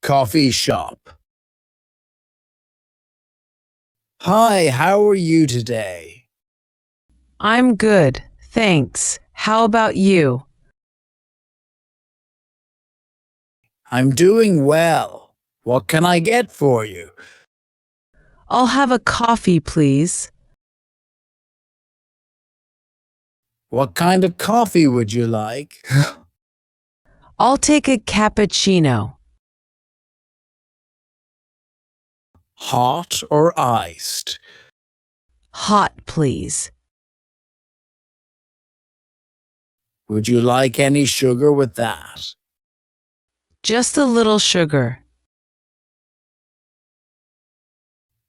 Coffee shop. Hi, how are you today? I'm good, thanks. How about you? I'm doing well. What can I get for you? I'll have a coffee, please. What kind of coffee would you like? I'll take a cappuccino. Hot or iced? Hot, please. Would you like any sugar with that? Just a little sugar.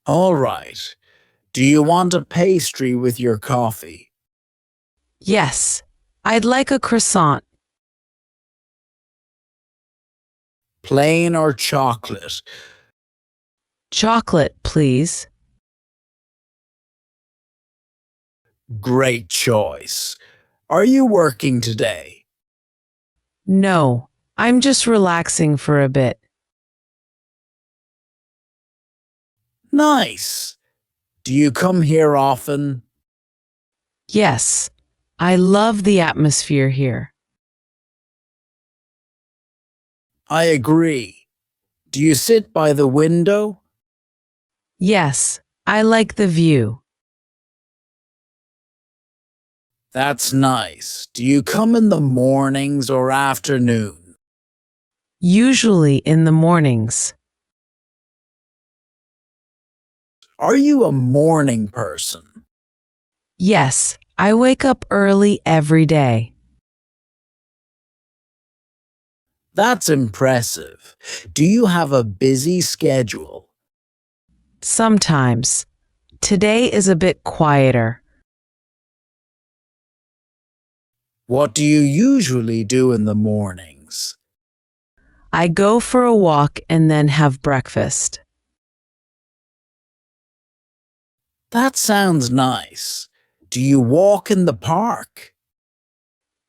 All right. Do you want a pastry with your coffee? Yes, I'd like a croissant. Plain or chocolate? Chocolate, please. Great choice. Are you working today? No, I'm just relaxing for a bit. Nice. Do you come here often? Yes, I love the atmosphere here. I agree. Do you sit by the window? Yes, I like the view. That's nice. Do you come in the mornings or afternoon? Usually in the mornings. Are you a morning person? Yes, I wake up early every day. That's impressive. Do you have a busy schedule? Sometimes. Today is a bit quieter. What do you usually do in the mornings? I go for a walk and then have breakfast. That sounds nice. Do you walk in the park?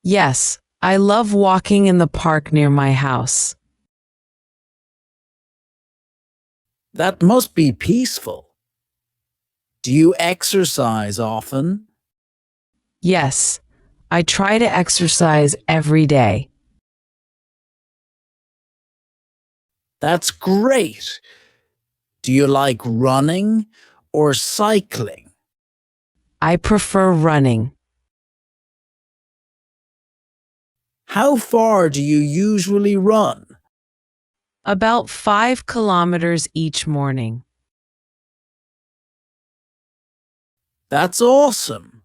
Yes, I love walking in the park near my house. That must be peaceful. Do you exercise often? Yes, I try to exercise every day. That's great. Do you like running or cycling? I prefer running. How far do you usually run? About 5 kilometers each morning. That's awesome.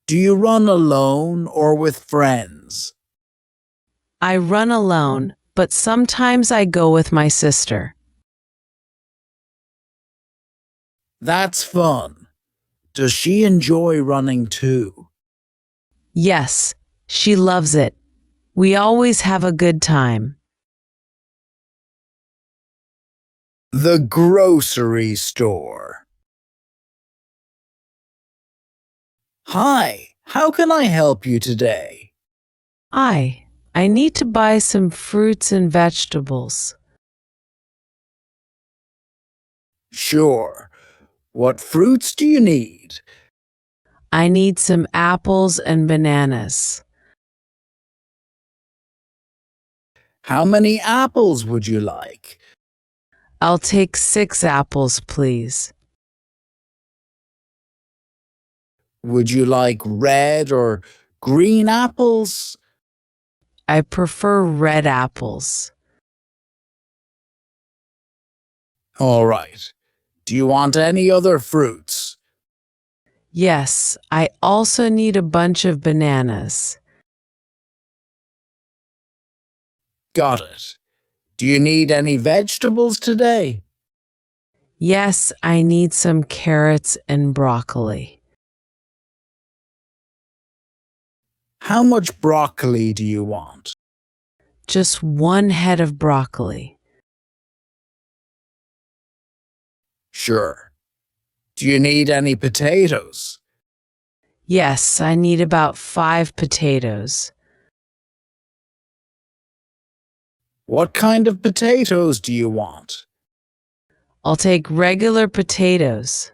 Do you run alone or with friends? I run alone, but sometimes I go with my sister. That's fun. Does she enjoy running too? Yes, she loves it. We always have a good time. The grocery store. Hi, how can I help you today? I need to buy some fruits and vegetables. Sure. What fruits do you need? I need some apples and bananas. How many apples would you like? I'll take 6 apples, please. Would you like red or green apples? I prefer red apples. All right. Do you want any other fruits? Yes, I also need a bunch of bananas. Got it. Do you need any vegetables today? Yes, I need some carrots and broccoli. How much broccoli do you want? Just 1 head of broccoli. Sure. Do you need any potatoes? Yes, I need about 5 potatoes. What kind of potatoes do you want? I'll take regular potatoes,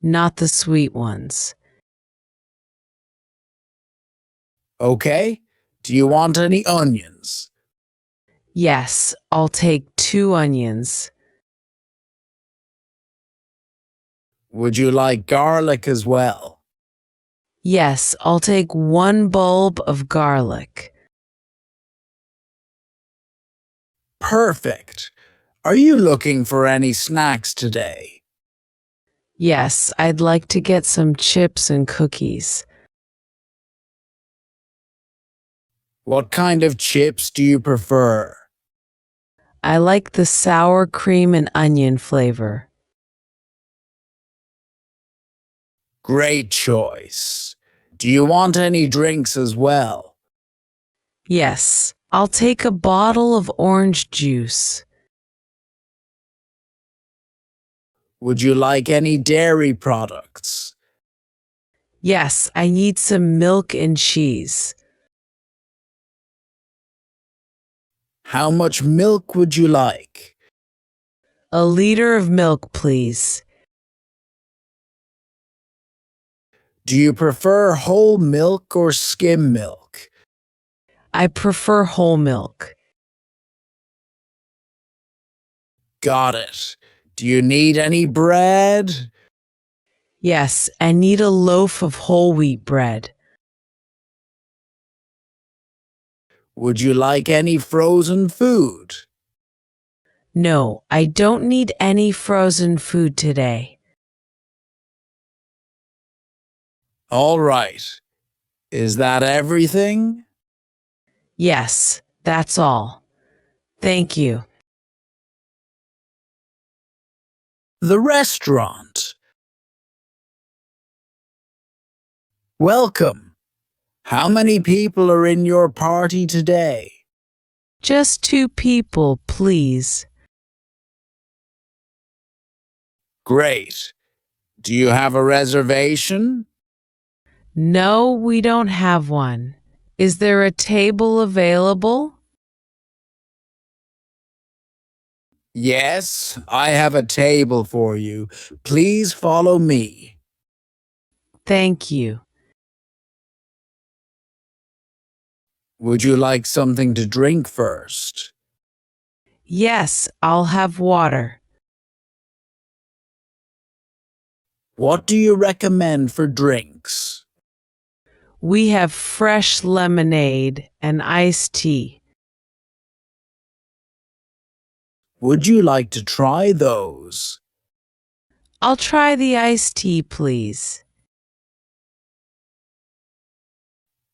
not the sweet ones. Okay. Do you want any onions? Yes, I'll take 2 onions. Would you like garlic as well? Yes, I'll take 1 bulb of garlic. Perfect. Are you looking for any snacks today? Yes, I'd like to get some chips and cookies. What kind of chips do you prefer? I like the sour cream and onion flavor. Great choice. Do you want any drinks as well? Yes, I'll take a bottle of orange juice. Would you like any dairy products? Yes, I need some milk and cheese. How much milk would you like? A liter of milk, please. Do you prefer whole milk or skim milk? I prefer whole milk. Got it. Do you need any bread? Yes, I need a loaf of whole wheat bread. Would you like any frozen food? No, I don't need any frozen food today. All right. Is that everything? Yes, that's all. Thank you. The restaurant. Welcome. How many people are in your party today? Just 2 people, please. Great. Do you have a reservation? No, we don't have one. Is there a table available? Yes, I have a table for you. Please follow me. Thank you. Would you like something to drink first? Yes, I'll have water. What do you recommend for drinks? We have fresh lemonade and iced tea. Would you like to try those? I'll try the iced tea, please.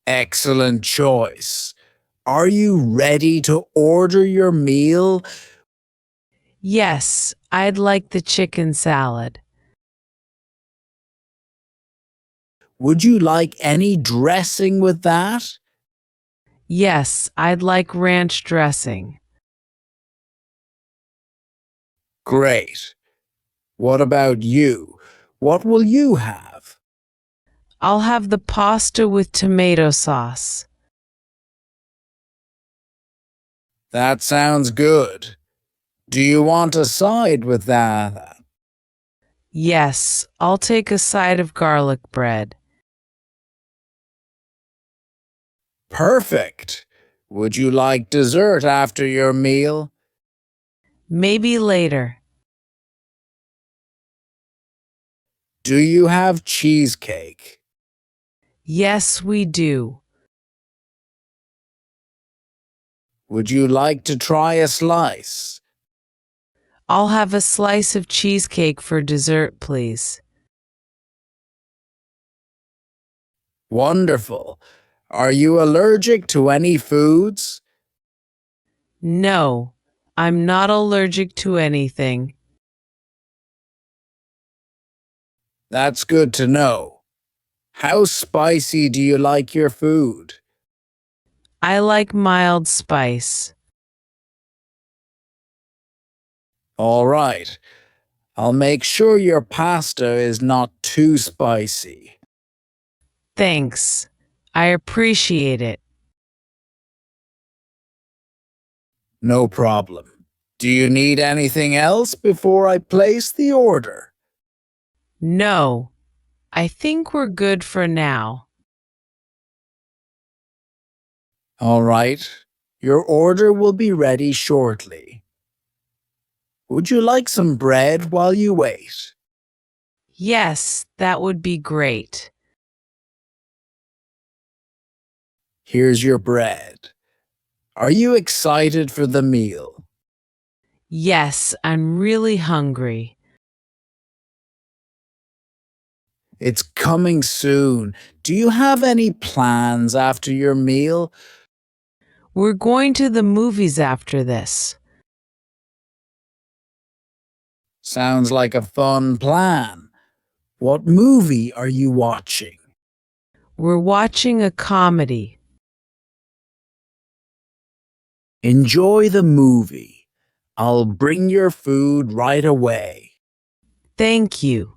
Excellent choice. Are you ready to order your meal? Yes, I'd like the chicken salad. Would you like any dressing with that? Yes, I'd like ranch dressing. Great. What about you? What will you have? I'll have the pasta with tomato sauce. That sounds good. Do you want a side with that? Yes, I'll take a side of garlic bread. Perfect. Would you like dessert after your meal? Maybe later. Do you have cheesecake? Yes, we do. Would you like to try a slice? I'll have a slice of cheesecake for dessert, please. Wonderful. Are you allergic to any foods? No, I'm not allergic to anything. That's good to know. How spicy do you like your food? I like mild spice. All right. I'll make sure your pasta is not too spicy. Thanks. I appreciate it. No problem. Do you need anything else before I place the order? No, I think we're good for now. All right. Your order will be ready shortly. Would you like some bread while you wait? Yes, that would be great. Here's your bread. Are you excited for the meal? Yes, I'm really hungry. It's coming soon. Do you have any plans after your meal? We're going to the movies after this. Sounds like a fun plan. What movie are you watching? We're watching a comedy. Enjoy the movie. I'll bring your food right away. Thank you.